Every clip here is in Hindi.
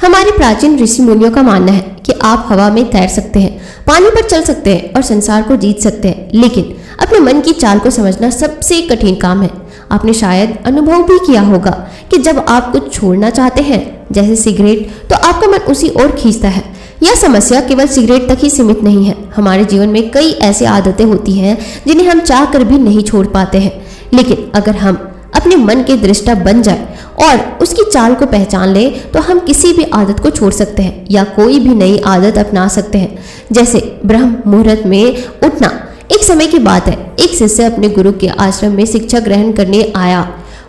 हमारे प्राचीन ऋषि मुनियों का मानना है कि आप हवा में तैर सकते हैं, पानी पर चल सकते हैं और संसार को जीत सकते हैं, लेकिन अपने मन की चाल को समझना सबसे कठिन काम है। आपने शायद अनुभव भी किया होगा कि जब आप कुछ छोड़ना चाहते हैं, जैसे सिगरेट, तो आपका मन उसी ओर खींचता है। यह समस्या केवल सिगरेट तक ही सीमित नहीं है। हमारे जीवन में कई ऐसी आदतें होती हैं जिन्हें हम चाह कर भी नहीं छोड़ पाते हैं, लेकिन अगर हम अपने मन के दृष्टा बन जाए और उसकी चाल को पहचान ले तो हम किसी भी आदत को छोड़ सकते हैं या कोई भी नई आदत अपना सकते हैं। जैसे ब्रह्म मुहूर्त में उठना। एक समय की बात है, एक शिष्य अपने गुरु के आश्रम में शिक्षा ग्रहण करने आया।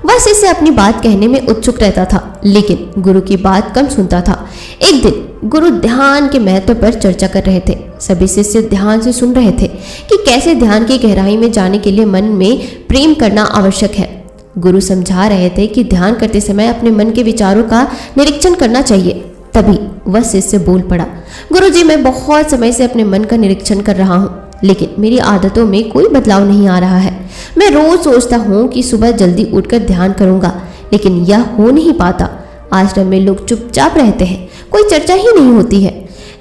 वह शिष्य अपनी बात कहने में उत्सुक रहता था, लेकिन गुरु की बात कम सुनता था। एक दिन गुरु ध्यान के महत्व पर चर्चा कर रहे थे। सभी शिष्य ध्यान से सुन रहे थे कि कैसे ध्यान की गहराई में जाने के लिए मन में प्रेम करना आवश्यक है। गुरु समझा रहे थे कि ध्यान करते समय अपने मन के विचारों का निरीक्षण करना चाहिए। तभी वह शिष्य बोल पड़ा, गुरुजी, मैं बहुत समय से अपने मन का निरीक्षण कर रहा हूँ, लेकिन मेरी आदतों में कोई बदलाव नहीं आ रहा है। मैं रोज सोचता हूँ कि सुबह जल्दी उठकर ध्यान करूंगा, लेकिन यह हो नहीं पाता। आश्रम में लोग चुपचाप रहते हैं, कोई चर्चा ही नहीं होती है।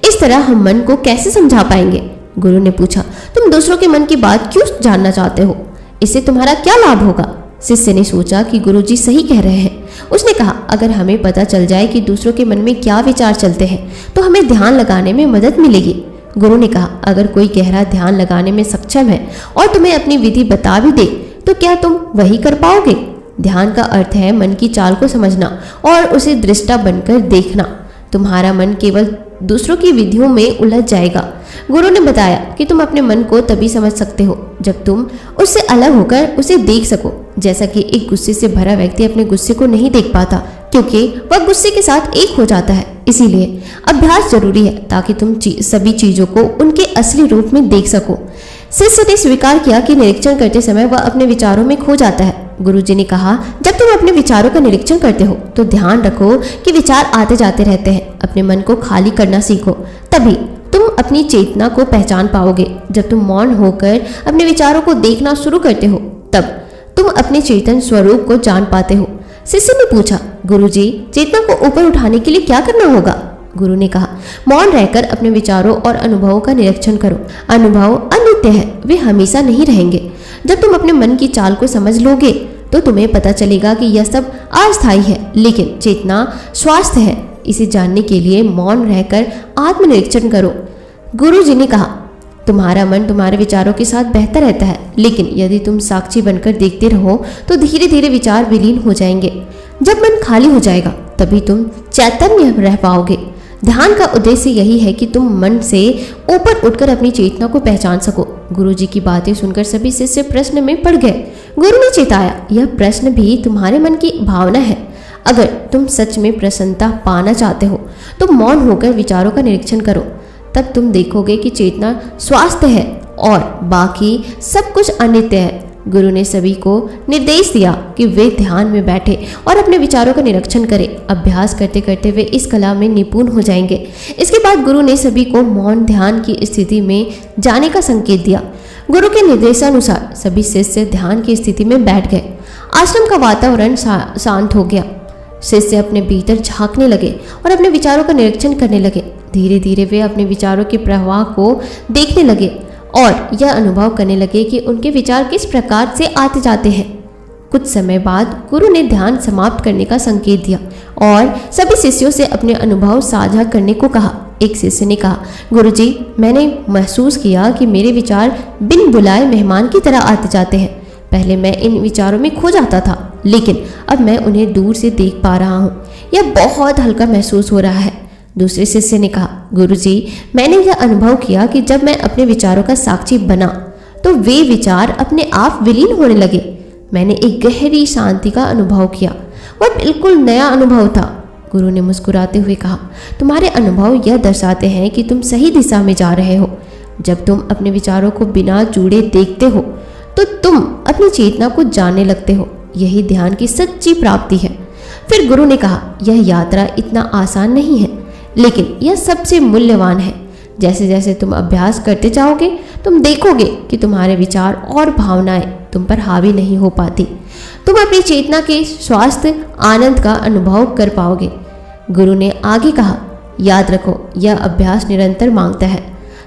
इस तरह हम मन को कैसे समझा पाएंगे? गुरु ने पूछा, तुम दूसरों के मन की बात क्यों जानना चाहते हो? इससे तुम्हारा क्या लाभ होगा? शिष्य ने सोचा कि गुरुजी सही कह रहे हैं। उसने कहा, अगर हमें पता चल जाए कि दूसरों के मन में क्या विचार चलते हैं तो हमें ध्यान लगाने में मदद मिलेगी। गुरु ने कहा, अगर कोई गहरा ध्यान लगाने में सक्षम है और तुम्हें अपनी विधि बता भी दे तो क्या तुम वही कर पाओगे? ध्यान का अर्थ है मन की चाल को समझना और उसे दृष्टा बनकर देखना। तुम्हारा मन केवल दूसरों की विधियों में उलझ जाएगा। गुरु ने बताया कि तुम अपने मन को तभी समझ सकते हो जब तुम उससे अलग होकर उसे देख सको। जैसा कि एक गुस्से से भरा व्यक्ति अपने गुस्से को नहीं देख पाता क्योंकि वह गुस्से के साथ एक हो जाता है। इसीलिए अभ्यास जरूरी है ताकि तुम सभी चीजों को उनके असली रूप में देख सको। शिष्य ने स्वीकार किया कि निरीक्षण करते समय वह अपने विचारों में खो जाता है। गुरुजी ने कहा, जब तुम अपने विचारों का निरीक्षण करते हो तो ध्यान रखो कि विचार आते जाते रहते हैं। अपने मन को खाली करना सीखो, तभी तुम अपनी चेतना को पहचान पाओगे। जब तुम मौन होकर अपने विचारों को देखना शुरू करते हो तब तुम अपने चेतन स्वरूप को जान पाते हो। शिष्य ने पूछा, गुरुजी, चेतना को ऊपर उठाने के लिए क्या करना होगा? गुरु ने कहा, मौन रहकर अपने विचारों और अनुभवों का निरीक्षण करो। अनुभव अनित्य है, वे हमेशा नहीं रहेंगे। जब तुम अपने मन की चाल को समझ लोगे तो तुम्हें पता चलेगा कि यह सब अस्थायी है, लेकिन चेतना स्वास्थ्य है। इसे जानने के लिए मौन रहकर आत्मनिरीक्षण करो। गुरु जी ने कहा, तुम्हारा मन तुम्हारे विचारों के साथ बहता रहता है, लेकिन यदि तुम साक्षी बनकर देखते रहो तो धीरे धीरे विचार विलीन हो जाएंगे। जब मन खाली हो जाएगा तभी तुम चैतन्य रह पाओगे। ध्यान का उद्देश्य यही है कि तुम मन से ऊपर उठकर अपनी चेतना को पहचान सको। गुरुजी की बातें सुनकर सभी शिष्य प्रश्न में पड़ गए। गुरु ने चेताया, यह प्रश्न भी तुम्हारे मन की भावना है। अगर तुम सच में प्रसन्नता पाना चाहते हो तो मौन होकर विचारों का निरीक्षण करो। तब तुम देखोगे कि चेतना स्वास्थ्य है और बाकी सब कुछ अनित्य है। गुरु ने सभी को निर्देश दिया कि वे ध्यान में बैठे और अपने विचारों का निरीक्षण करें। अभ्यास करते करते वे इस कला में निपुण हो जाएंगे। इसके बाद गुरु ने सभी को मौन ध्यान की स्थिति में जाने का संकेत दिया। गुरु के निर्देशानुसार सभी शिष्य ध्यान की स्थिति में बैठ गए। आश्रम का वातावरण शांत हो गया। शिष्य अपने भीतर झांकने लगे और अपने विचारों का निरीक्षण करने लगे। धीरे धीरे वे अपने विचारों के प्रवाह को देखने लगे और यह अनुभव करने लगे कि उनके विचार किस प्रकार से आते जाते हैं। कुछ समय बाद गुरु ने ध्यान समाप्त करने का संकेत दिया और सभी शिष्यों से अपने अनुभव साझा करने को कहा। एक शिष्य ने कहा, गुरुजी, मैंने महसूस किया कि मेरे विचार बिन बुलाए मेहमान की तरह आते जाते हैं। पहले मैं इन विचारों में खो जाता था, लेकिन अब मैं उन्हें दूर से देख पा रहा हूँ। यह बहुत हल्का महसूस हो रहा है। दूसरे शिष्य ने कहा, गुरुजी, मैंने यह अनुभव किया कि जब मैं अपने विचारों का साक्षी बना तो वे विचार अपने आप विलीन होने लगे। मैंने एक गहरी शांति का अनुभव किया। वह बिल्कुल नया अनुभव था। गुरु ने मुस्कुराते हुए कहा, तुम्हारे अनुभव यह दर्शाते हैं कि तुम सही दिशा में जा रहे हो। जब तुम अपने विचारों को बिना जुड़े देखते हो तो तुम अपनी चेतना को जानने लगते हो। यही ध्यान की सच्ची प्राप्ति है। फिर गुरु ने कहा, यह यात्रा इतना आसान नहीं है, लेकिन यह सबसे मूल्यवान है। जैसे जैसे तुम अभ्यास करते जाओगे तुम देखोगे कि तुम्हारे विचार और भावनाएं तुम पर हावी नहीं हो पाती। तुम अपनी चेतना के स्वास्थ्य आनंद का अनुभव कर पाओगे। गुरु ने आगे कहा, याद रखो यह अभ्यास निरंतर मांगता है।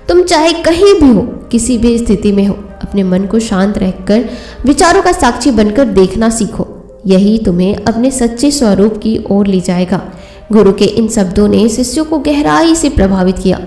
तुम चाहे कहीं भी हो, किसी भी स्थिति में हो, अपने मन को शांत रखकर विचारों का साक्षी बनकर देखना सीखो। यही तुम्हें अपने सच्चे स्वरूप की ओर ले जाएगा। गुरु के इन शब्दों ने शिष्यों को गहराई से प्रभावित किया।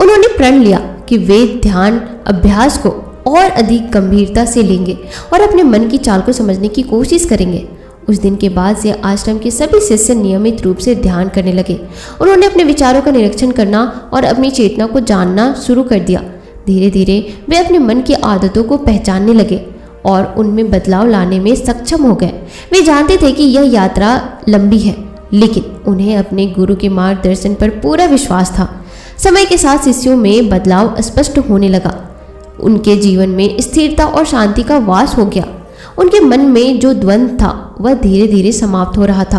उन्होंने प्रण लिया कि वे ध्यान अभ्यास को और अधिक गंभीरता से लेंगे और अपने मन की चाल को समझने की कोशिश करेंगे। उस दिन के बाद से आश्रम के सभी शिष्य नियमित रूप से ध्यान करने लगे। उन्होंने अपने विचारों का निरीक्षण करना और अपनी चेतना को जानना शुरू कर दिया। धीरे धीरे वे अपने मन की आदतों को पहचानने लगे और उनमें बदलाव लाने में सक्षम हो गए। वे जानते थे कि यह यात्रा लंबी है, लेकिन उन्हें अपने गुरु के मार्गदर्शन पर पूरा विश्वास था। समय के साथ शिष्यों में बदलाव स्पष्ट होने लगा। उनके जीवन में स्थिरता और शांति का वास हो गया। उनके मन में जो द्वंद्व था वह धीरे धीरे समाप्त हो रहा था।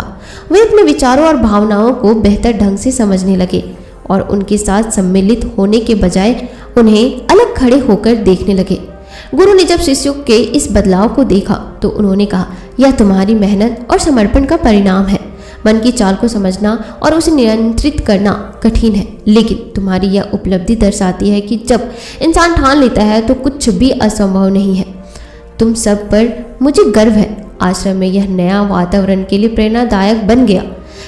वे अपने विचारों और भावनाओं को बेहतर ढंग से समझने लगे और उनके साथ सम्मिलित होने के बजाय उन्हें अलग खड़े होकर देखने लगे। गुरु ने जब शिष्यों के इस बदलाव को देखा तो उन्होंने कहा, यह तुम्हारी मेहनत और समर्पण का परिणाम है। मन की चाल को समझना और उसे नियंत्रित करना कठिन है, लेकिन तुम्हारी यह उपलब्धि दर्शाती है कि जब इंसान ठान लेता है तो कुछ भी असंभव नहीं है। तुम सब पर मुझे गर्व है। आश्रम में यह नया वातावरण के लिए प्रेरणादायक बन गया।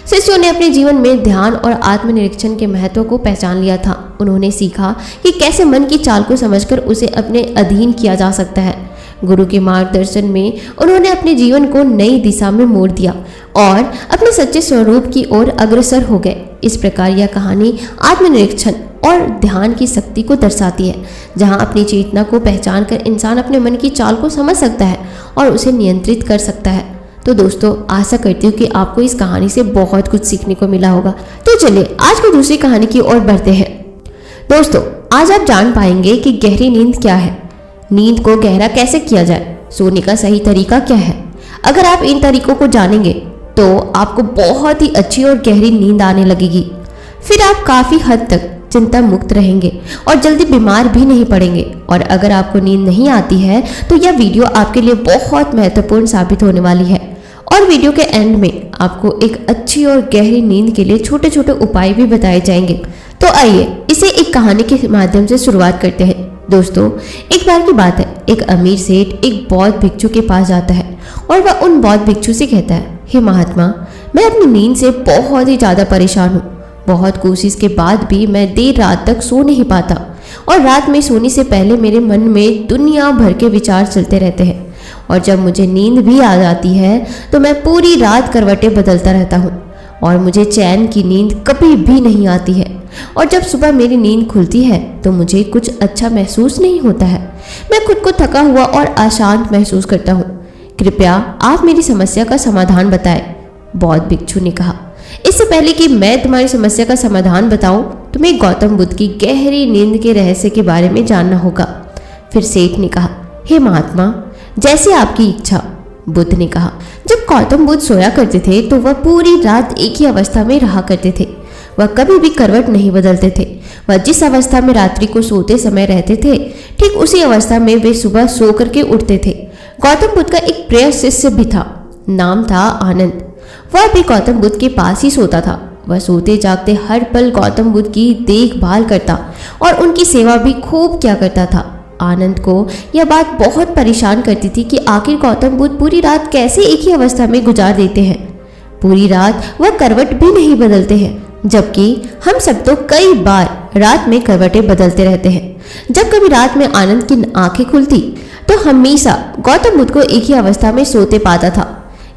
शिष्यों ने अपने जीवन में ध्यान और आत्मनिरीक्षण के महत्व को पहचान लिया था। उन्होंने सीखा कि कैसे मन की चाल को समझकर उसे अपने अधीन किया जा सकता है। गुरु के मार्गदर्शन में उन्होंने अपने जीवन को नई दिशा में मोड़ दिया और अपने सच्चे स्वरूप की ओर अग्रसर हो गए। इस प्रकार यह कहानी आत्मनिरीक्षण और ध्यान की शक्ति को दर्शाती है, जहां अपनी चेतना को पहचान कर इंसान अपने मन की चाल को समझ सकता है और उसे नियंत्रित कर सकता है। तो दोस्तों, आशा करती हूँ कि आपको इस कहानी से बहुत कुछ सीखने को मिला होगा। तो चलिए आज को दूसरी कहानी की ओर बढ़ते हैं। दोस्तों, आज आप जान पाएंगे कि गहरी नींद क्या है, नींद को गहरा कैसे किया जाए, सोने का सही तरीका क्या है। अगर आप इन तरीकों को जानेंगे तो आपको बहुत ही अच्छी और गहरी नींद आने लगेगी। फिर आप काफ़ी हद तक चिंता मुक्त रहेंगे और जल्दी बीमार भी नहीं पड़ेंगे। और अगर आपको नींद नहीं आती है तो यह वीडियो आपके लिए बहुत महत्वपूर्ण साबित होने वाली है। और वीडियो के एंड में आपको एक अच्छी और गहरी नींद के लिए छोटे छोटे उपाय भी बताए जाएंगे। तो आइए इसे एक कहानी के माध्यम से शुरुआत करते हैं। दोस्तों, एक बार की बात है, एक अमीर सेठ एक बौद्ध भिक्षु के पास जाता है और वह उन बौद्ध भिक्षु से कहता है, हे महात्मा, मैं अपनी नींद से बहुत ही ज़्यादा परेशान हूँ। बहुत कोशिश के बाद भी मैं देर रात तक सो नहीं पाता और रात में सोने से पहले मेरे मन में दुनिया भर के विचार चलते रहते हैं और जब मुझे नींद भी आ जाती है तो मैं पूरी रात करवटें बदलता रहता हूँ और मुझे चैन की नींद कभी भी नहीं आती है। और जब सुबह मेरी नींद खुलती है तो मुझे कुछ अच्छा महसूस नहीं होता है। मैं खुद को थका हुआ और अशांत महसूस करता हूँ। कृपया आप मेरी समस्या का समाधान बताएं, बौद्ध भिक्षु ने कहा। इससे पहले कि मैं तुम्हारी समस्या का समाधान बताऊं, तुम्हें गौतम बुद्ध की गहरी नींद के रहस्य के बारे में जानना होगा। फिर सेठ ने कहा, हे महात्मा, जैसे आपकी इच्छा। बुद्ध ने कहा, जब गौतम बुद्ध सोया करते थे तो वह पूरी रात एक ही अवस्था में रहा करते थे। वह कभी भी करवट नहीं बदलते थे। वह जिस अवस्था में रात्रि को सोते समय रहते थे, ठीक उसी अवस्था में वे सुबह सो करके उठते थे। गौतम बुद्ध का एक प्रिय शिष्य भी था, नाम था आनंद। वह भी गौतम बुद्ध के पास ही सोता था। वह सोते जागते हर पल गौतम बुद्ध की देखभाल करता और उनकी सेवा भी खूब किया करता था। आनंद को यह बात बहुत परेशान करती थी कि आखिर गौतम बुद्ध पूरी रात कैसे एक ही अवस्था में गुजार देते हैं। पूरी रात वह करवट भी नहीं बदलते हैं, जबकि हम सब तो कई बार रात में करवटें बदलते रहते हैं। जब कभी रात में आनंद की आंखें खुलती तो हमेशा गौतम बुद्ध को एक ही अवस्था में सोते पाता था।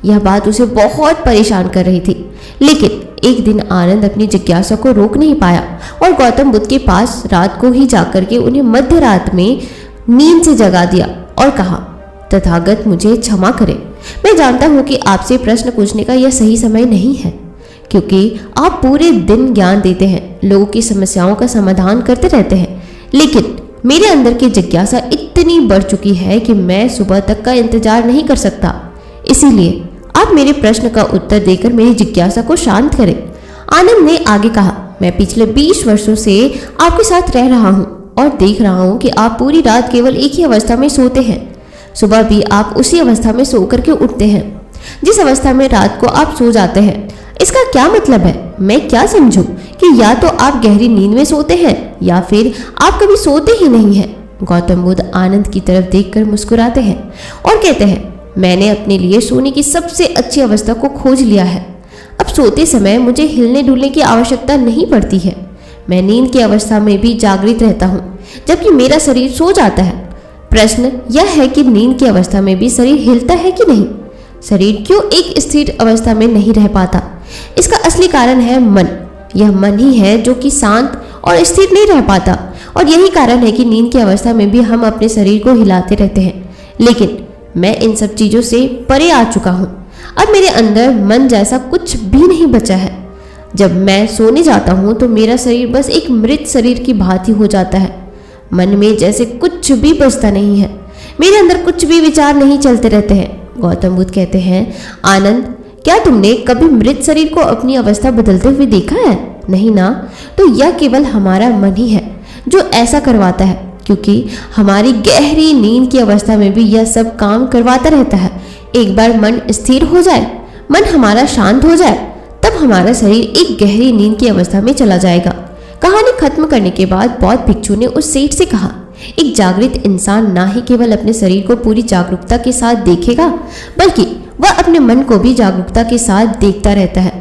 यह बात उसे बहुत परेशान कर रही थी। लेकिन एक दिन आनंद अपनी जिज्ञासा को रोक नहीं पाया और गौतम बुद्ध के पास रात को ही जाकर के उन्हें मध्य रात में नींद से जगा दिया और कहा, तथागत, मुझे क्षमा करें। मैं जानता हूँ कि आपसे प्रश्न पूछने का यह सही समय नहीं है, क्योंकि आप पूरे दिन ज्ञान देते हैं, लोगों की समस्याओं का समाधान करते रहते हैं। लेकिन मेरे अंदर की जिज्ञासा इतनी बढ़ चुकी है कि मैं सुबह तक का इंतजार नहीं कर सकता। इसीलिए आप मेरे प्रश्न का उत्तर देकर मेरी जिज्ञासा को शांत करें। आनंद ने आगे कहा, मैं पिछले 20 वर्षों से आपके साथ रह रहा हूँ और देख रहा हूँ कि आप पूरी रात केवल एक ही अवस्था में सोते हैं। सुबह भी आप उसी अवस्था में सो करके उठते हैं जिस अवस्था में रात को आप सो जाते हैं। इसका क्या मतलब है? मैं क्या समझूं कि या तो आप गहरी नींद में सोते हैं या फिर आप कभी सोते ही नहीं हैं। गौतम बुद्ध आनंद की तरफ देखकर मुस्कुराते हैं और कहते हैं, मैंने अपने लिए सोने की सबसे अच्छी अवस्था को खोज लिया है। अब सोते समय मुझे हिलने डुलने की आवश्यकता नहीं पड़ती है। मैं नींद की अवस्था में भी जागृत रहता हूँ जबकि मेरा शरीर सो जाता है। प्रश्न यह है कि नींद की अवस्था में भी शरीर हिलता है कि नहीं? शरीर क्यों एक स्थिर अवस्था में नहीं रह पाता? इसका असली कारण है मन। यह मन ही है जो कि शांत और स्थिर नहीं रह पाता और यही कारण है कि नींद की अवस्था में भी हम अपने शरीर को हिलाते रहते हैं। लेकिन मैं इन सब चीज़ों से परे आ चुका हूँ। अब मेरे अंदर मन जैसा कुछ भी नहीं बचा है। जब मैं सोने जाता हूँ तो मेरा शरीर बस एक मृत शरीर की भांति हो जाता है। मन में जैसे कुछ भी बचता नहीं है। मेरे अंदर कुछ भी विचार नहीं चलते रहते हैं। गौतम बुद्ध कहते हैं, आनंद, क्या तुमने कभी मृत शरीर को अपनी अवस्था बदलते हुए देखा है? नहीं ना? तो यह केवल हमारा मन ही है जो ऐसा करवाता है, क्योंकि हमारी गहरी नींद की अवस्था में भी यह सब काम करवाता रहता है। एक बार मन स्थिर हो जाए, मन हमारा शांत हो जाए, तब हमारा शरीर एक गहरी नींद की अवस्था में चला जाएगा। कहानी खत्म करने के बाद बौद्ध भिक्षु ने उस सेठ से कहा, एक जागृत इंसान ना ही केवल अपने शरीर को पूरी जागरूकता के साथ देखेगा, बल्कि वह अपने मन को भी जागरूकता के साथ देखता रहता है।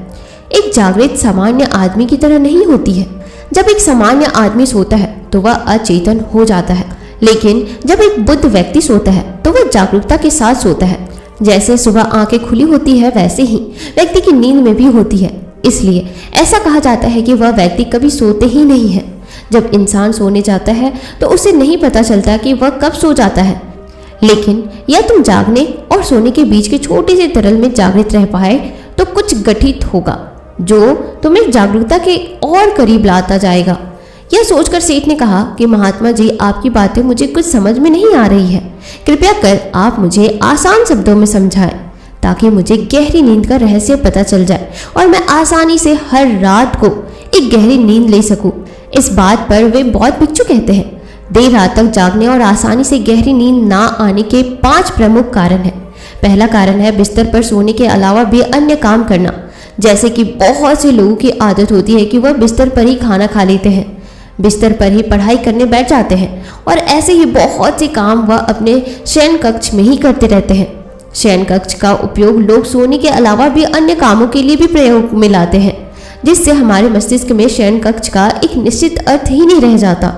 एक जागृत सामान्य आदमी की तरह नहीं होती है। जब एक सामान्य आदमी सोता है तो वह अचेतन हो जाता है, लेकिन जब एक बुद्ध व्यक्ति सोता है तो वह जागरूकता के साथ सोता है। जैसे सुबह आंखें खुली होती है वैसे ही व्यक्ति की नींद में भी होती है। इसलिए ऐसा कहा जाता है कि वह व्यक्ति कभी सोते ही नहीं है। जब इंसान सोने जाता है तो उसे नहीं पता चलता कि वह कब सो जाता है, लेकिन यह तुम जागने और सोने के बीच के छोटे से तरल में जागृत रह पाए तो कुछ गठित होगा जो तुम्हें जागरूकता के और करीब लाता जाएगा। यह सोचकर सेठ ने कहा कि महात्मा जी, आपकी बातें मुझे कुछ समझ में नहीं आ रही है। कृपया कर आप मुझे आसान शब्दों में समझाएं ताकि मुझे गहरी नींद का रहस्य पता चल जाए और मैं आसानी से हर रात को एक गहरी नींद ले सकूं। इस बात पर वे बौद्ध भिक्षु कहते हैं, देर रात तक जागने और आसानी से गहरी नींद ना आने के 5 प्रमुख कारण हैं। पहला कारण है बिस्तर पर सोने के अलावा भी अन्य काम करना। जैसे कि बहुत से लोगों की आदत होती है कि वह बिस्तर पर ही खाना खा लेते हैं, बिस्तर पर ही पढ़ाई करने बैठ जाते हैं और ऐसे ही बहुत से काम वह अपने शयन कक्ष में ही करते रहते हैं। शयन कक्ष का उपयोग लोग सोने के अलावा भी अन्य कामों के लिए भी प्रयोग में लाते हैं, जिससे हमारे मस्तिष्क में शयन कक्ष का एक निश्चित अर्थ ही नहीं रह जाता।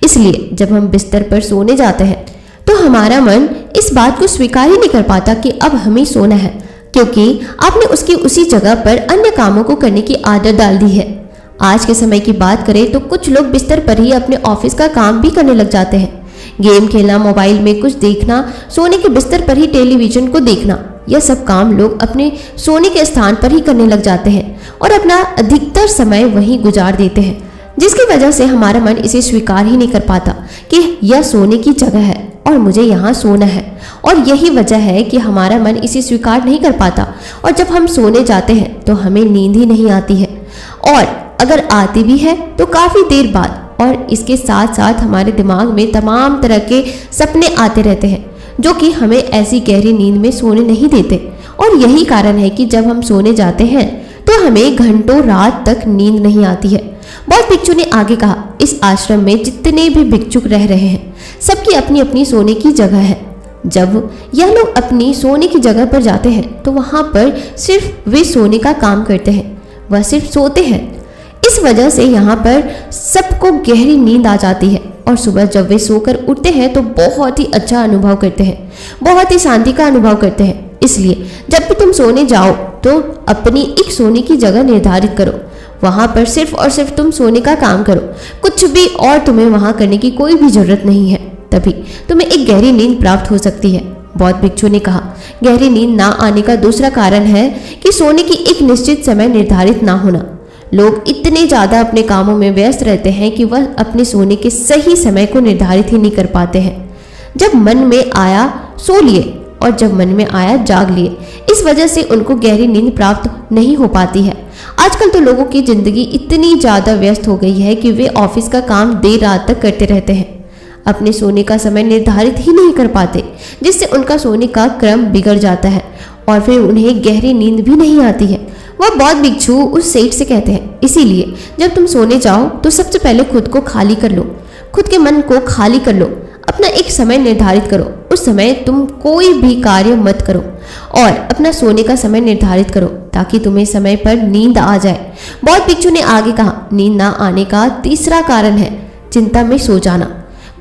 इसलिए जब हम बिस्तर पर सोने जाते हैं तो हमारा मन इस बात को स्वीकार ही नहीं कर पाता कि अब हमें सोना है, क्योंकि आपने उसकी उसी जगह पर अन्य कामों को करने की आदत डाल दी है। आज के समय की बात करें तो कुछ लोग बिस्तर पर ही अपने ऑफिस का काम भी करने लग जाते हैं। गेम खेलना, मोबाइल में कुछ देखना, सोने के बिस्तर पर ही टेलीविजन को देखना, यह सब काम लोग अपने सोने के स्थान पर ही करने लग जाते हैं और अपना अधिकतर समय वहीं गुजार देते हैं, जिसकी वजह से हमारा मन इसे स्वीकार ही नहीं कर पाता कि यह सोने की जगह है और मुझे यहाँ सोना है। और यही वजह है कि हमारा मन इसे स्वीकार नहीं कर पाता और जब हम सोने जाते हैं तो हमें नींद ही नहीं आती है, और अगर आती भी है तो काफ़ी देर बाद। और इसके साथ साथ हमारे दिमाग में तमाम तरह के सपने आते रहते हैं जो कि हमें ऐसी गहरी नींद में सोने नहीं देते। और यही कारण है कि जब हम सोने जाते हैं तो हमें घंटों रात तक नींद नहीं आती है। बौद्ध भिक्षु ने आगे कहा, इस आश्रम में जितने भी भिक्षुक रह रहे हैं सबकी अपनी अपनी सोने की जगह है। जब यह लोग अपनी सोने की जगह पर जाते हैं तो वहाँ पर सिर्फ वे सोने का काम करते हैं, वह सिर्फ सोते हैं। इस वजह से यहाँ पर सबको गहरी नींद आ जाती है और सुबह जब वे सोकर उठते हैं तो बहुत ही अच्छा अनुभव करते हैं, बहुत ही शांति का अनुभव करते हैं। इसलिए जब भी तुम सोने जाओ तो अपनी एक सोने की जगह निर्धारित करो, वहाँ पर सिर्फ और सिर्फ तुम सोने का काम करो, कुछ भी और तुम्हें वहाँ करने की कोई भी जरूरत नहीं है। तभी तुम्हें एक गहरी नींद प्राप्त हो सकती है। बौद्ध भिक्षु ने कहा, गहरी नींद ना आने का दूसरा कारण है कि सोने की एक निश्चित समय निर्धारित ना होना। लोग इतने ज़्यादा अपने कामों में व्यस्त रहते हैं कि वह अपने सोने के सही समय को निर्धारित ही नहीं कर पाते हैं। जब मन में आया सो लिए और जब मन में आया जाग लिए। इस वजह से उनको गहरी नींद प्राप्त नहीं हो पाती है। आजकल तो लोगों की जिंदगी इतनी ज़्यादा व्यस्त हो गई है कि वे ऑफिस का काम देर रात तक करते रहते हैं, अपने सोने का समय निर्धारित ही नहीं कर पाते, जिससे उनका सोने का क्रम बिगड़ जाता है और फिर उन्हें गहरी नींद भी नहीं आती है। वह बौद्ध भिक्षु उस सेठ से कहते हैं, इसीलिए जब तुम सोने जाओ तो सबसे पहले खुद को खाली कर लो, खुद के मन को खाली कर लो, अपना एक समय निर्धारित करो। उस समय तुम कोई भी कार्य मत करो और अपना सोने का समय निर्धारित करो ताकि तुम्हें समय पर नींद आ जाए। बौद्ध भिक्षु ने आगे कहा, नींद ना आने का तीसरा कारण है चिंता में सो जाना।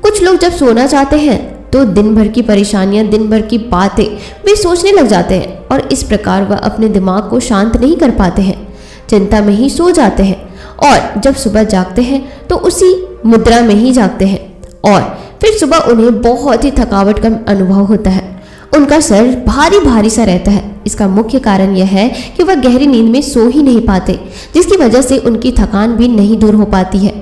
कुछ लोग जब सोना चाहते हैं तो दिन भर की परेशानियां, दिन भर की बातें वे सोचने लग जाते हैं और इस प्रकार वह अपने दिमाग को शांत नहीं कर पाते हैं, चिंता में ही सो जाते हैं और जब सुबह जागते हैं तो उसी मुद्रा में ही जागते हैं और फिर सुबह उन्हें बहुत ही थकावट का अनुभव होता है। उनका सर भारी भारी सा रहता है। इसका मुख्य कारण यह है कि वह गहरी नींद में सो ही नहीं पाते, जिसकी वजह से उनकी थकान भी नहीं दूर हो पाती है।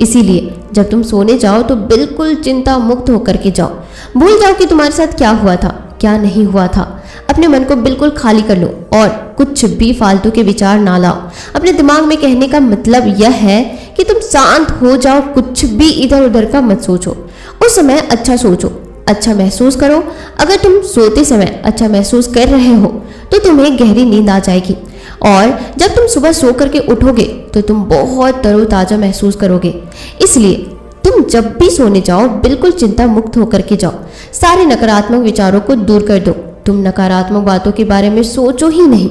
इसीलिए जब तुम सोने जाओ तो बिल्कुल चिंता मुक्त होकर के जाओ। भूल जाओ कि तुम्हारे साथ क्या हुआ था, क्या नहीं हुआ था। अपने मन को बिल्कुल खाली कर लो और कुछ भी फालतू के विचार ना लाओ। अपने दिमाग में कहने का मतलब यह है कि तुम शांत हो जाओ, कुछ भी इधर उधर का मत सोचो। उस समय अच्छा सोचो, अच्छा महसूस करो। अगर तुम सोते समय अच्छा महसूस कर रहे हो तो तुम्हें गहरी नींद आ जाएगी और जब तुम सुबह सो करके उठोगे तो तुम बहुत तरोताजा महसूस करोगे। इसलिए तुम जब भी सोने जाओ बिल्कुल चिंता मुक्त होकर के जाओ। सारे नकारात्मक विचारों को दूर कर दो। तुम नकारात्मक बातों के बारे में सोचो ही नहीं,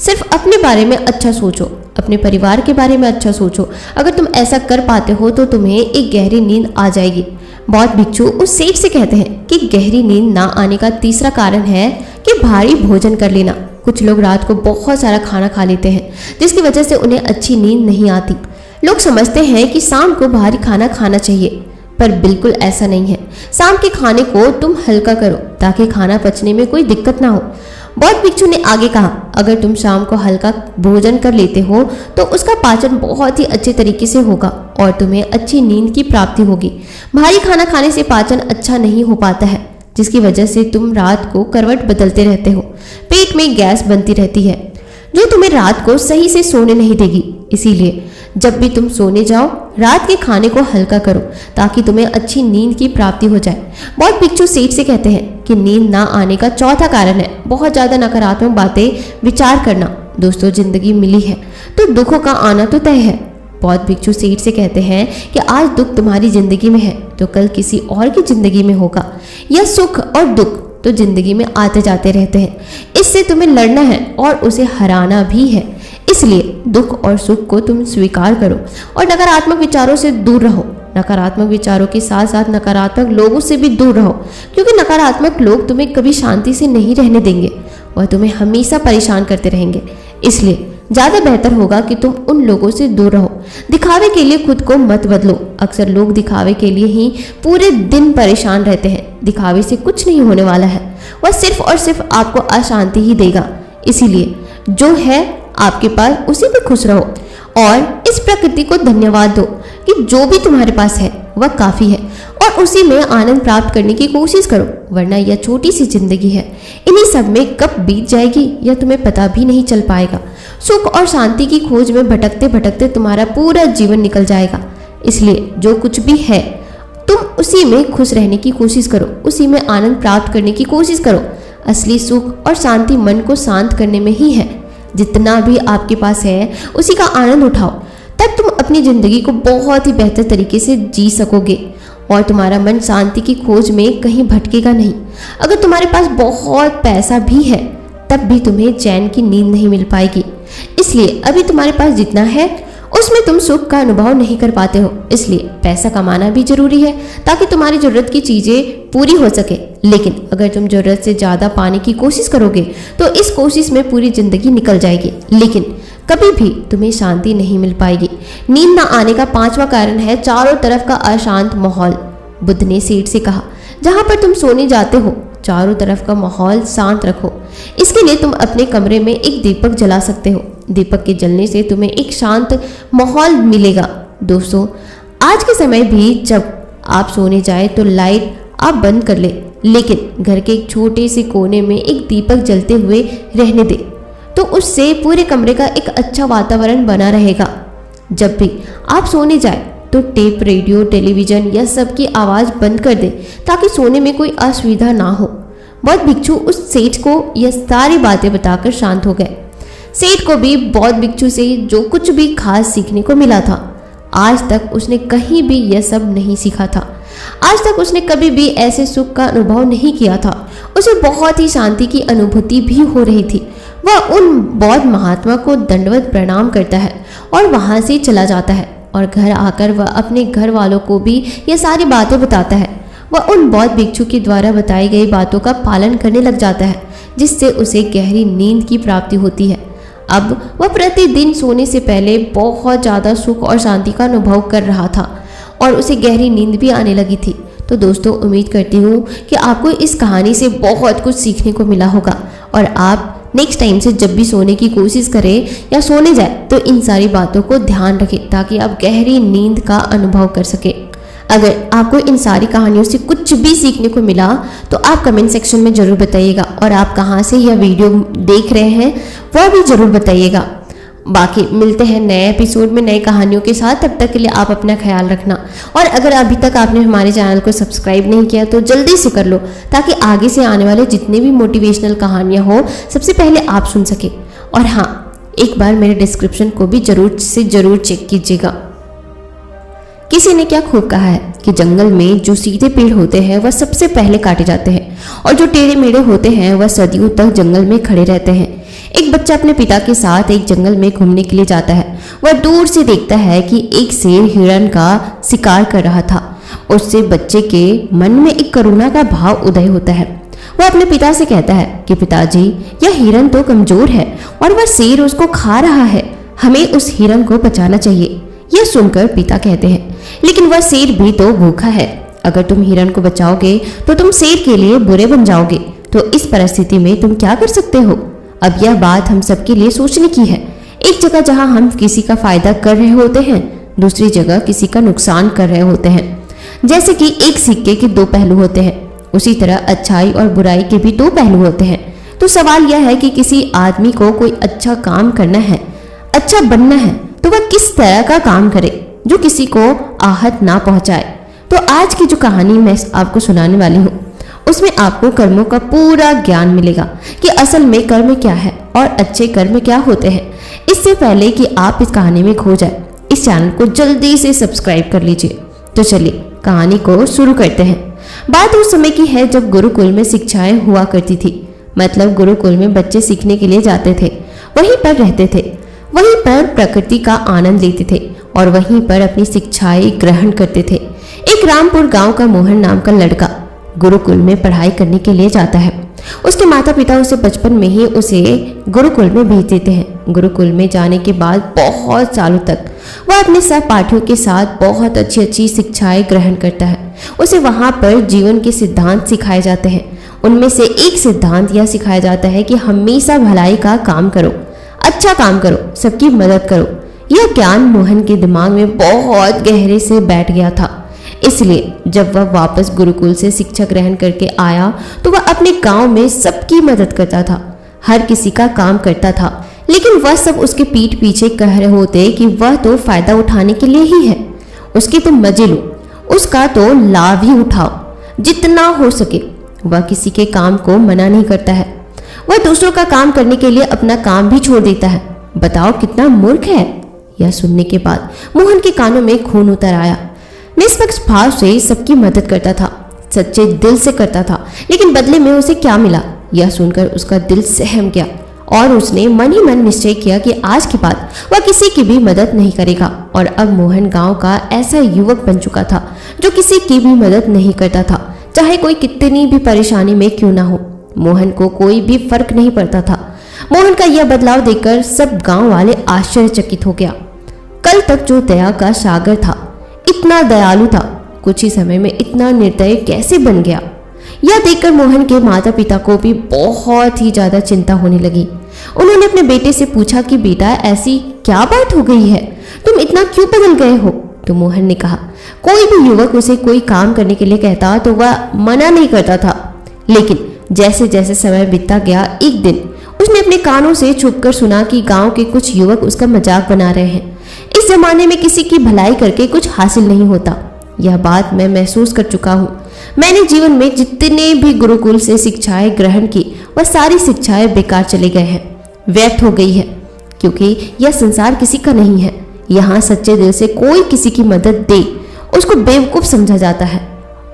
सिर्फ अपने बारे में अच्छा सोचो, अपने परिवार के बारे में अच्छा सोचो। अगर तुम ऐसा कर पाते हो तो तुम्हें एक गहरी नींद आ जाएगी। बौद्ध भिक्षु उस सेठ से कहते हैं कि गहरी नींद ना आने का तीसरा कारण है कि भारी भोजन कर लेना। कुछ लोग रात को बहुत सारा खाना खा लेते हैं जिसकी वजह से उन्हें अच्छी नींद नहीं आती। लोग समझते हैं कि शाम को भारी खाना खाना चाहिए, पर बिल्कुल ऐसा नहीं है। शाम के खाने को तुम हल्का करो ताकि खाना पचने में कोई दिक्कत ना हो। बौद्ध भिक्षु ने आगे कहा, अगर तुम शाम को हल्का भोजन कर लेते हो तो उसका पाचन बहुत ही अच्छे तरीके से होगा और तुम्हें अच्छी नींद की प्राप्ति होगी। भारी खाना खाने से पाचन अच्छा नहीं हो पाता है, जिसकी वजह से तुम रात को करवट बदलते रहते हो। पेट में गैस बनती रहती है जो तुम्हें रात को सही से सोने नहीं देगी। इसीलिए जब भी तुम सोने जाओ रात के खाने को हल्का करो ताकि तुम्हें अच्छी नींद की प्राप्ति हो जाए। बौद्ध भिक्षु सेठ से कहते हैं कि नींद ना आने का चौथा कारण है बहुत ज्यादा नकारात्मक बातें विचार करना। दोस्तों, जिंदगी मिली है तो दुखों का आना तो तय है। बौद्ध भिक्षु सेठ से कहते हैं कि आज दुख तुम्हारी जिंदगी में है तो कल किसी और की जिंदगी में होगा। यह सुख और दुख तो जिंदगी में आते जाते रहते हैं, इससे तुम्हें लड़ना है और उसे हराना भी है। इसलिए दुख और सुख को तुम स्वीकार करो और नकारात्मक विचारों से दूर रहो। नकारात्मक विचारों के साथ साथ नकारात्मक लोगों से भी दूर रहो, क्योंकि नकारात्मक लोग तुम्हें कभी शांति से नहीं रहने देंगे, वह तुम्हें हमेशा परेशान करते रहेंगे। इसलिए ज़्यादा बेहतर होगा कि तुम उन लोगों से दूर रहो। दिखावे के लिए खुद को मत बदलो। अक्सर लोग दिखावे के लिए ही पूरे दिन परेशान रहते हैं। दिखावे से कुछ नहीं होने वाला है, वह सिर्फ और सिर्फ आपको अशांति ही देगा। इसीलिए जो है आपके पास उसी में खुश रहो और इस प्रकृति को धन्यवाद दो कि जो भी तुम्हारे पास है वह काफ़ी है और उसी में आनंद प्राप्त करने की कोशिश करो, वरना यह छोटी सी जिंदगी है। इन्हीं सब में कब बीत जाएगी यह तुम्हें पता भी नहीं चल पाएगा। सुख और शांति की खोज में भटकते भटकते तुम्हारा पूरा जीवन निकल जाएगा। इसलिए जो कुछ भी है तुम उसी में खुश रहने की कोशिश करो, उसी में आनंद प्राप्त करने की कोशिश करो। असली सुख और शांति मन को शांत करने में ही है। जितना भी आपके पास है उसी का आनंद उठाओ, तब तुम अपनी जिंदगी को बहुत ही बेहतर तरीके से जी सकोगे और तुम्हारा मन शांति की खोज में कहीं भटकेगा नहीं। अगर तुम्हारे पास बहुत पैसा भी है तब भी तुम्हें चैन की नींद नहीं मिल पाएगी। इसलिए अभी तुम्हारे पास जितना है उसमें तुम सुख का अनुभव नहीं कर पाते हो। इसलिए पैसा कमाना भी जरूरी है ताकि तुम्हारी जरूरत की चीजें पूरी हो सके। लेकिन अगर तुम जरूरत से ज्यादा पाने की कोशिश करोगे तो इस कोशिश में पूरी जिंदगी निकल जाएगी, लेकिन कभी भी तुम्हें शांति नहीं मिल पाएगी। नींद न आने का पांचवा कारण है चारों तरफ का अशांत माहौल। बुद्ध ने सेठ से कहा, जहां पर तुम सोने जाते हो चारों तरफ का माहौल शांत रखो। इसके लिए तुम अपने कमरे में एक दीपक जला सकते हो। दीपक के जलने से तुम्हें एक शांत माहौल मिलेगा। दोस्तों, आज के समय भी जब आप सोने जाए तो लाइट आप बंद कर ले, लेकिन घर के एक छोटे से कोने में एक दीपक जलते हुए रहने दे, तो उससे पूरे कमरे का एक अच्छा वातावरण बना रहेगा। जब भी आप सोने जाए तो टेप, रेडियो, टेलीविजन या सब की आवाज़ बंद कर दे ताकि सोने में कोई असुविधा ना हो। बौद्ध भिक्षु उस सेठ को यह सारी बातें बताकर शांत हो गए। सेठ को भी बौद्ध भिक्षु से जो कुछ भी खास सीखने को मिला था, आज तक उसने कहीं भी यह सब नहीं सीखा था। आज तक उसने कभी भी ऐसे सुख का अनुभव नहीं किया था। उसे बहुत ही शांति की अनुभूति भी हो रही थी। वह उन बौद्ध महात्मा को दंडवत प्रणाम करता है और वहां से चला जाता है और घर आकर वह अपने घर वालों को भी ये सारी बातें बताता है। वह उन बौद्ध भिक्षु के द्वारा बताई गई बातों का पालन करने लग जाता है, जिससे उसे गहरी नींद की प्राप्ति होती है। अब वह प्रतिदिन सोने से पहले बहुत ज़्यादा सुख और शांति का अनुभव कर रहा था और उसे गहरी नींद भी आने लगी थी। तो दोस्तों, उम्मीद करती हूँ कि आपको इस कहानी से बहुत कुछ सीखने को मिला होगा और आप नेक्स्ट टाइम से जब भी सोने की कोशिश करें या सोने जाए तो इन सारी बातों को ध्यान रखें ताकि आप गहरी नींद का अनुभव कर सकें। अगर आपको इन सारी कहानियों से कुछ भी सीखने को मिला तो आप कमेंट सेक्शन में ज़रूर बताइएगा और आप कहाँ से यह वीडियो देख रहे हैं वह भी ज़रूर बताइएगा। बाकी मिलते हैं नए एपिसोड में नई कहानियों के साथ। तब तक के लिए आप अपना ख्याल रखना और अगर अभी तक आपने हमारे चैनल को सब्सक्राइब नहीं किया तो जल्दी से कर लो ताकि आगे से आने वाले जितने भी मोटिवेशनल कहानियाँ हो सबसे पहले आप सुन सके। और हाँ, एक बार मेरे डिस्क्रिप्शन को भी जरूर से जरूर चेक कीजिएगा। किसी ने क्या खूब कहा है कि जंगल में जो सीधे पेड़ होते हैं वह सबसे पहले काटे जाते हैं और जो टेढ़े मेढ़े होते हैं वह सदियों तक जंगल में खड़े रहते हैं। एक बच्चा अपने पिता के साथ एक जंगल में घूमने के लिए जाता है। वह दूर से देखता है कि एक शेर हिरण का शिकार कर रहा था। उससे बच्चे के मन में एक करुणा का भाव उदय होता है। वह अपने पिता से कहता है कि पिताजी, यह हिरण तो कमजोर है और वह शेर उसको खा रहा है। हमें उस हिरण को बचाना चाहिए। यह सुनकर पिता कहते हैं, लेकिन वह शेर भी तो भूखा है। अगर तुम हिरण को बचाओगे तो तुम शेर के लिए बुरे बन जाओगे। तो इस परिस्थिति में तुम क्या कर सकते हो? अब यह बात हम सबके लिए सोचने की है। एक जगह जहां हम किसी का फायदा कर रहे होते हैं, दूसरी जगह किसी का नुकसान कर रहे होते हैं। जैसे कि एक सिक्के के दो पहलू होते हैं, उसी तरह अच्छाई और बुराई के भी दो पहलू होते हैं। तो सवाल यह है कि किसी आदमी को कोई अच्छा काम करना है, अच्छा बनना है, तो वह किस तरह का काम करे जो किसी को आहत ना पहुंचाए। तो आज की जो कहानी मैं आपको सुनाने वाली हूँ उसमें आपको कर्मों का पूरा ज्ञान मिलेगा कि असल में कर्म क्या है और अच्छे कर्म क्या होते हैं। इससे पहले कि आप इस कहानी में खो जाए, इस चैनल को जल्दी से सब्सक्राइब कर लीजिए। तो चलिए कहानी को शुरू करते हैं। बात उस समय की है जब गुरुकुल में शिक्षाएं हुआ करती थी। मतलब गुरुकुल में बच्चे सीखने के लिए जाते थे, वहीं पर रहते थे, वहीं पर प्रकृति का आनंद लेते थे और वहीं पर अपनी शिक्षाएं ग्रहण करते थे। एक रामपुर गांव का मोहन नाम का लड़का गुरुकुल में पढ़ाई करने के लिए जाता है। उसके माता पिता उसे बचपन में ही उसे गुरुकुल में भेज देते हैं। गुरुकुल में जाने के बाद बहुत सालों तक वह अपने सहपाठियों के साथ बहुत अच्छी अच्छी शिक्षाएं ग्रहण करता है। उसे वहाँ पर जीवन के सिद्धांत सिखाए जाते हैं। उनमें से एक सिद्धांत यह सिखाया जाता है कि हमेशा भलाई का काम करो, अच्छा काम करो, सबकी मदद करो। यह ज्ञान मोहन के दिमाग में बहुत गहरे से बैठ गया था। इसलिए जब वह वापस गुरुकुल से शिक्षा ग्रहण करके आया तो वह अपने गांव में सबकी मदद करता था, हर किसी का काम करता था। लेकिन वह सब उसके पीठ पीछे कह रहे होते कि वह तो फायदा उठाने के लिए ही है, उसके तो मजे लो, उसका तो लाभ ही उठाओ जितना हो सके। वह किसी के काम को मना नहीं करता है। वह दूसरों का काम करने के लिए अपना काम भी छोड़ देता है। बताओ कितना मूर्ख है। यह सुनने के बाद मोहन के कानों में खून उतर आया। निष्पक्ष भाव से सबकी मदद करता था, सच्चे दिल से करता था, लेकिन बदले में उसे क्या मिला यह सुनकर उसका दिल सहम गया और उसने मन ही मन निश्चय किया कि आज के बाद वह किसी की भी मदद नहीं करेगा। और अब मोहन गांव का ऐसा युवक बन चुका था जो किसी की भी मदद नहीं करता था, चाहे कोई कितनी भी परेशानी में क्यों ना हो। मोहन को कोई भी फर्क नहीं पड़ता था। मोहन का यह बदलाव देखकर सब गांव वाले आश्चर्यचकित हो गया। कल तक जो दया का सागर था, इतना दयालु था, कुछ ही समय में इतना निर्दयी कैसे बन गया। यह देखकर मोहन के माता पिता को भी बहुत ही ज्यादा चिंता होने लगी। उन्होंने अपने बेटे से पूछा कि बेटा ऐसी क्या बात हो गई है, तुम इतना क्यों बदल गए हो। तो मोहन ने कहा, कोई भी युवक उसे कोई काम करने के लिए कहता तो वह मना नहीं करता था, लेकिन जैसे जैसे समय बीतता गया, एक दिन उसने अपने कानों से छुपकर सुना कि गांव के कुछ युवक उसका मजाक बना रहे हैं। इस जमाने में किसी की भलाई करके कुछ हासिल नहीं होता, यह बात मैं महसूस कर चुका हूँ। मैंने जीवन में जितने भी गुरुकुल से शिक्षाएं ग्रहण की वह सारी शिक्षाएं बेकार चले गए हैं, व्यर्थ हो गई है, क्योंकि यह संसार किसी का नहीं है। यहाँ सच्चे दिल से कोई किसी की मदद दे उसको बेवकूफ समझा जाता है।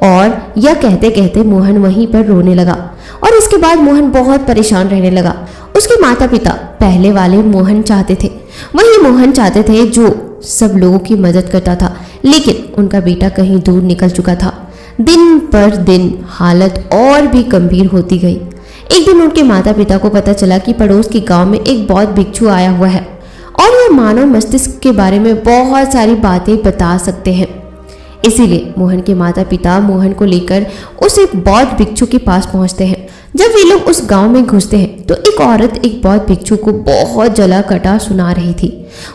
और यह कहते कहते मोहन वहीं पर रोने लगा और इसके बाद मोहन बहुत परेशान रहने लगा। उसके माता पिता पहले वाले मोहन चाहते थे, वही मोहन चाहते थे जो सब लोगों की मदद करता था, लेकिन उनका बेटा कहीं दूर निकल चुका था। दिन पर दिन हालत और भी गंभीर होती गई। एक दिन उनके माता पिता को पता चला कि पड़ोस के गांव में एक बौद्ध भिक्षु आया हुआ है और यह मानव मस्तिष्क के बारे में बहुत सारी बातें बता सकते हैं। इसीलिए मोहन के माता पिता मोहन को लेकर उस एक बौद्ध भिक्षु के पास पहुंचते हैं। जब वे लोग उस गांव में घुसते हैं तो एक औरत एक बौद्ध भिक्षु को बहुत जला कटा सुना रही थी।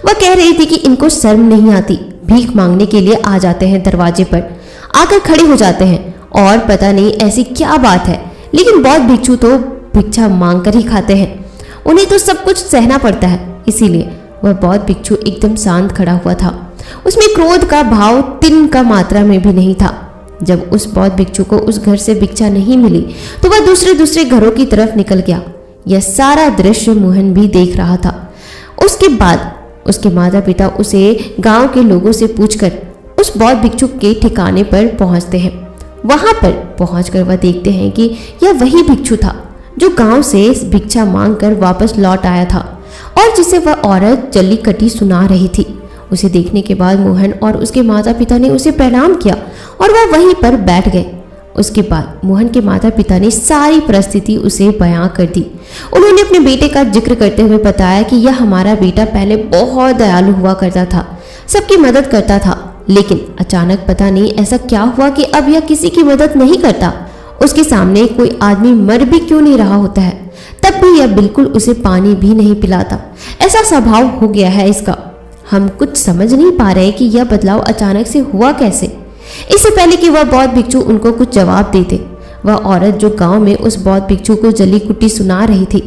वह कह रही थी कि इनको शर्म नहीं आती, भीख मांगने के लिए आ जाते हैं, दरवाजे पर आकर खड़े हो जाते हैं और पता नहीं ऐसी क्या बात है, लेकिन बौद्ध भिक्षु तो भिक्षा मांग कर ही खाते हैं, उन्हें तो सब कुछ सहना पड़ता है। इसीलिए वह बौद्ध भिक्षु एकदम शांत खड़ा हुआ था, उसमें क्रोध का भाव तिन का मात्रा में भी नहीं था। जब उस बौद्ध भिक्षु को उस घर से भिक्षा नहीं मिली तो वह दूसरे घरों की तरफ निकल गया। यह सारा दृश्य मोहन भी देख रहा था। उसके बाद उसके माता पिता उसे गांव के लोगों से पूछकर उस बौद्ध भिक्षु के ठिकाने पर पहुंचते हैं। वहां पर पहुंचकर वह देखते हैं कि यह वही भिक्षु था जो गांव से भिक्षा मांगकर वापस लौट आया था और जिसे वह औरत जली कटी सुना रही थी। उसे देखने के बाद मोहन और उसके माता पिता ने उसे प्रणाम किया और वह वहीं पर बैठ गए। उसके बाद मोहन के माता पिता ने सारी परिस्थिति उसे बयां कर दी। उन्होंने अपने बेटे का जिक्र करते हुए बताया कि यह हमारा बेटा पहले बहुत दयालु हुआ करता था, सबकी मदद करता था, लेकिन अचानक पता नहीं ऐसा क्या हुआ कि अब यह किसी की मदद नहीं करता। उसके सामने कोई आदमी मर भी क्यों नहीं रहा होता है, तब भी यह बिल्कुल उसे पानी भी नहीं पिलाता। ऐसा स्वभाव हो गया है इसका। हम कुछ समझ नहीं पा रहे कि यह बदलाव अचानक से हुआ कैसे। इससे पहले कि वह बौद्ध भिक्षु उनको कुछ जवाब देते, वह औरत जो गांव में उस बौद्ध भिक्षु को जली कुटी सुना रही थी,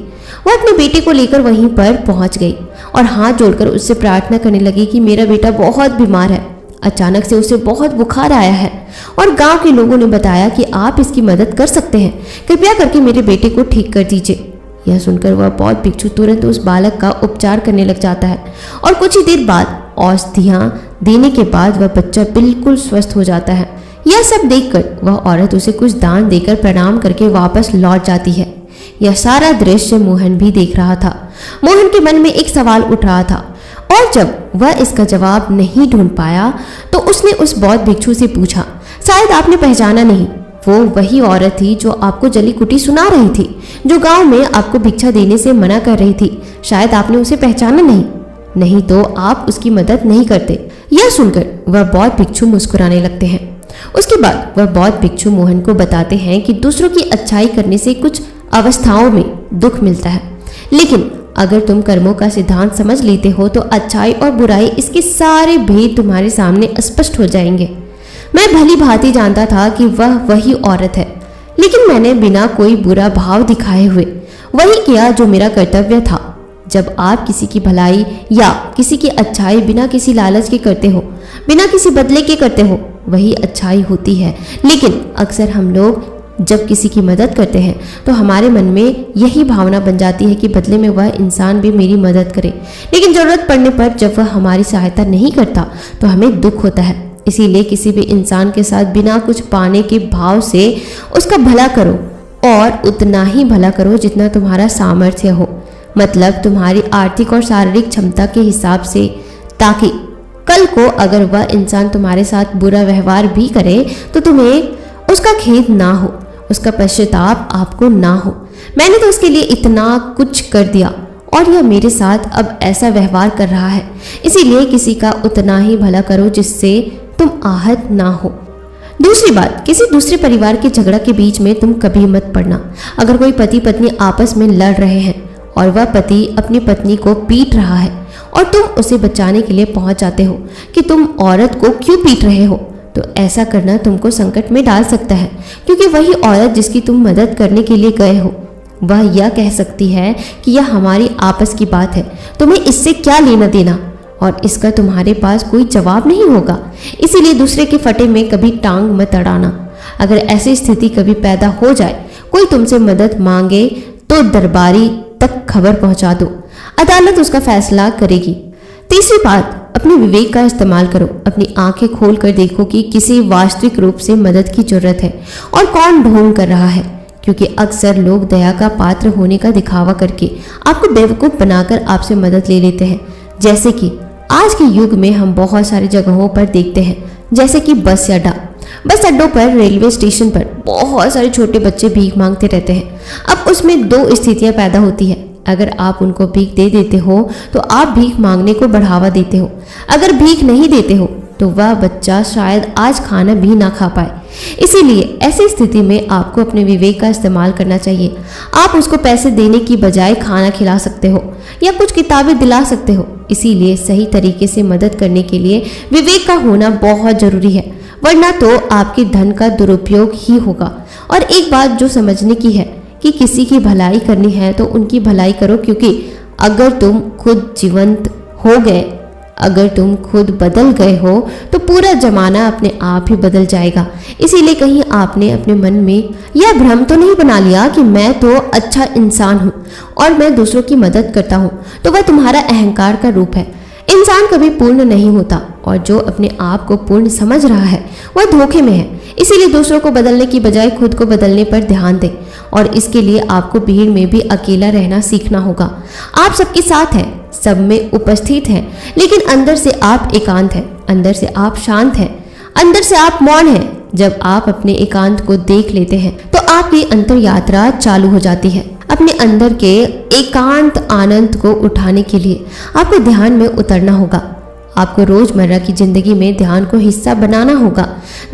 वह अपने बेटे को लेकर वहीं पर पहुंच गई और हाथ जोड़कर उससे प्रार्थना करने लगी कि मेरा बेटा बहुत बीमार है, अचानक से उसे बहुत बुखार आया है और गांव के लोगों ने बताया कि आप इसकी मदद कर सकते हैं, कृपया करके मेरे बेटे को ठीक कर दीजिए। यह सुनकर वह बौद्ध भिक्षु तुरंत उस बालक का उपचार करने लग जाता है और कुछ ही देर बाद औषधियां देने के बाद वह बच्चा बिल्कुल स्वस्थ हो जाता है। यह सब देखकर वह औरत उसे कुछ दान देकर प्रणाम करके वापस लौट जाती है। यह सारा दृश्य मोहन भी देख रहा था। मोहन के मन में एक सवाल उठ रहा था और जब वह इसका जवाब नहीं ढूंढ पाया तो उसने उस बौद्ध भिक्षु से पूछा, शायद आपने पहचाना नहीं, वो वही औरत थी जो आपको जली कुटी सुना रही थी, जो गांव में आपको भिक्षा देने से मना कर रही थी, शायद आपने उसे पहचाना नहीं तो आप उसकी मदद नहीं करते। यह सुनकर वह बौद्ध भिक्षु मुस्कुराने लगते हैं। उसके बाद वह बौद्ध भिक्षु मोहन को बताते हैं कि दूसरों की अच्छाई करने से कुछ अवस्थाओं में दुख मिलता है, लेकिन अगर तुम कर्मों का सिद्धांत समझ लेते हो तो अच्छाई और बुराई इसके सारे भेद तुम्हारे सामने स्पष्ट हो जाएंगे। मैं भली भांति जानता था कि वह वही औरत है, लेकिन मैंने बिना कोई बुरा भाव दिखाए हुए वही किया जो मेरा कर्तव्य था। जब आप किसी की भलाई या किसी की अच्छाई बिना किसी लालच के करते हो, बिना किसी बदले के करते हो, वही अच्छाई होती है। लेकिन अक्सर हम लोग जब किसी की मदद करते हैं तो हमारे मन में यही भावना बन जाती है कि बदले में वह इंसान भी मेरी मदद करे, लेकिन ज़रूरत पड़ने पर जब वह हमारी सहायता नहीं करता तो हमें दुख होता है। इसीलिए किसी भी इंसान के साथ बिना कुछ पाने के भाव से उसका भला करो और उतना ही भला करो जितना तुम्हारा सामर्थ्य हो, मतलब तुम्हारी आर्थिक और शारीरिक क्षमता के हिसाब से, ताकि कल को अगर वह इंसान तुम्हारे साथ बुरा व्यवहार भी करे तो तुम्हें उसका खेद ना हो, उसका पश्चाताप आपको ना हो। मैंने तो उसके लिए इतना कुछ कर दिया और यह मेरे साथ अब ऐसा व्यवहार कर रहा है, इसीलिए किसी का उतना ही भला करो जिससे तुम आहत ना हो। दूसरी बात, किसी दूसरे परिवार के झगड़ा के बीच में तुम कभी मत पड़ना। अगर कोई पति पत्नी आपस में लड़ रहे हैं और वह पति अपनी पत्नी को पीट रहा है और तुम उसे बचाने के लिए पहुंच जाते हो कि तुम औरत को क्यों पीट रहे हो, तो ऐसा करना तुमको संकट में डाल सकता है, क्योंकि वही औरत जिसकी तुम मदद करने के लिए गए हो वह यह कह सकती है कि यह हमारी आपस की बात है, तुम्हें इससे क्या लेना देना, और इसका तुम्हारे पास कोई जवाब नहीं होगा। इसीलिए दूसरे के फटे में कभी टांग मत अड़ाना। अगर ऐसी स्थिति कभी पैदा हो जाए, कोई तुमसे मदद मांगे तो दरबारी तक खबर पहुंचा दो, अदालत उसका फैसला करेगी। तीसरी बात, अपने विवेक का इस्तेमाल करो। अपनी आंखें खोल कर देखो कि किसी वास्तविक रूप से मदद की जरूरत है और कौन ढोंग कर रहा है, क्योंकि अक्सर लोग दया का पात्र होने का दिखावा करके आपको बेवकूफ़ बनाकर आपसे मदद ले लेते हैं। जैसे कि आज के युग में हम बहुत सारी जगहों पर देखते हैं, जैसे कि बस अड्डों पर, रेलवे स्टेशन पर बहुत सारे छोटे बच्चे भीख मांगते रहते हैं। अब उसमें दो स्थितियां पैदा होती है। अगर आप उनको भीख दे देते हो तो आप भीख मांगने को बढ़ावा देते हो। अगर भीख नहीं देते हो तो वह बच्चा शायद आज खाना भी ना खा पाए। इसीलिए ऐसी स्थिति में आपको अपने विवेक का इस्तेमाल करना चाहिए। आप उसको पैसे देने की बजाय खाना खिला सकते हो या कुछ किताबें दिला सकते हो। इसीलिए सही तरीके से मदद करने के लिए विवेक का होना बहुत जरूरी है, वरना तो आपके धन का दुरुपयोग ही होगा। और एक बात जो समझने की है कि किसी की भलाई करनी है तो उनकी भलाई करो, क्योंकि अगर तुम खुद जीवंत हो गए, अगर तुम खुद बदल गए हो तो पूरा जमाना अपने आप ही बदल जाएगा। इसीलिए कहीं आपने अपने मन में यह भ्रम तो नहीं बना लिया कि मैं तो अच्छा इंसान हूँ और मैं दूसरों की मदद करता हूँ, तो वह तुम्हारा अहंकार का रूप है। इंसान कभी पूर्ण नहीं होता और जो अपने आप को पूर्ण समझ रहा है वह धोखे में है। इसीलिए दूसरों को बदलने की बजाय खुद को बदलने पर ध्यान दें, और इसके लिए आपको भीड़ में भी अकेला रहना सीखना होगा। आप सबके साथ हैं, सब में उपस्थित हैं, लेकिन अंदर से आप एकांत हैं, अंदर से आप शांत हैं, अंदर से आप मौन हैं। जब आप अपने एकांत को देख लेते हैं तो आपकी अंतर यात्रा चालू हो जाती है। अपने अंदर के एकांत आनंद को उठाने के लिए आपको ध्यान में उतरना होगा। आपको रोजमर्रा की जिंदगी में ध्यान को हिस्सा बनाना होगा,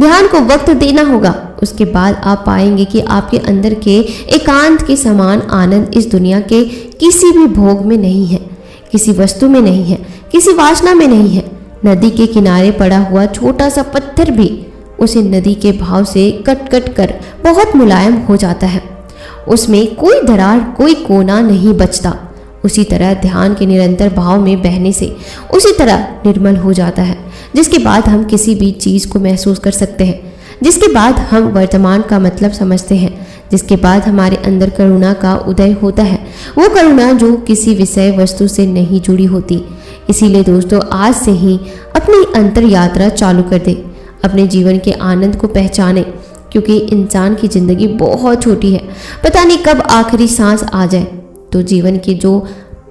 ध्यान को वक्त देना होगा। उसके बाद आप पाएंगे कि आपके अंदर के एकांत के समान आनंद इस दुनिया के किसी भी भोग में नहीं है, किसी वस्तु में नहीं है, किसी वासना में नहीं है। नदी के किनारे पड़ा हुआ छोटा सा पत्थर भी उसे नदी के भाव से कट कट कर बहुत मुलायम हो जाता है, उसमें कोई दरार, कोई कोना नहीं बचता। उसी तरह ध्यान के निरंतर भाव में बहने से उसी तरह निर्मल हो जाता है, जिसके बाद हम किसी भी चीज़ को महसूस कर सकते हैं, जिसके बाद हम वर्तमान का मतलब समझते हैं, जिसके बाद हमारे अंदर करुणा का उदय होता है, वो करुणा जो किसी विषय वस्तु से नहीं जुड़ी होती। इसीलिए दोस्तों, आज से ही अपनी अंतर यात्रा चालू कर दे, अपने जीवन के आनंद को पहचाने, क्योंकि इंसान की ज़िंदगी बहुत छोटी है, पता नहीं कब आखिरी सांस आ जाए। तो जीवन के जो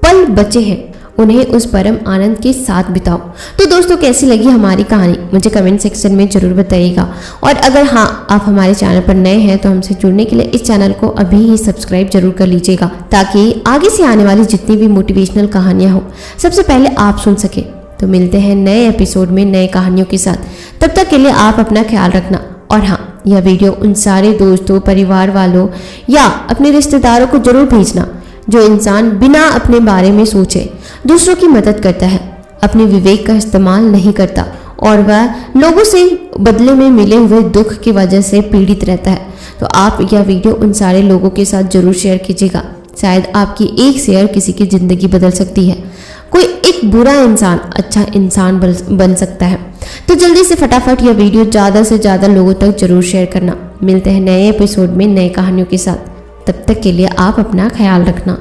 पल बचे हैं उन्हें उस परम आनंद के साथ बिताओ। तो दोस्तों, कैसी लगी हमारी कहानी मुझे कमेंट सेक्शन में ज़रूर बताइएगा। और अगर हाँ, आप हमारे चैनल पर नए हैं तो हमसे जुड़ने के लिए इस चैनल को अभी ही सब्सक्राइब जरूर कर लीजिएगा, ताकि आगे से आने वाली जितनी भी मोटिवेशनल कहानियाँ हो सबसे पहले आप सुन सके। तो मिलते हैं नए एपिसोड में नए कहानियों के साथ। तब तक के लिए आप अपना ख्याल रखना। और हाँ, यह वीडियो उन सारे दोस्तों, परिवार वालों या अपने रिश्तेदारों को जरूर भेजना जो इंसान बिना अपने बारे में सोचे दूसरों की मदद करता है, अपने विवेक का इस्तेमाल नहीं करता और वह लोगों से बदले में मिले हुए दुख की वजह से पीड़ित रहता है। तो आप यह वीडियो उन सारे लोगों के साथ जरूर शेयर कीजिएगा। शायद आपकी एक शेयर किसी की ज़िंदगी बदल सकती है। कोई एक बुरा इंसान अच्छा इंसान बन सकता है। तो जल्दी से फटाफट यह वीडियो ज़्यादा से ज़्यादा लोगों तक जरूर शेयर करना। मिलते हैं नए एपिसोड में नए कहानियों के साथ। तब तक के लिए आप अपना ख्याल रखना।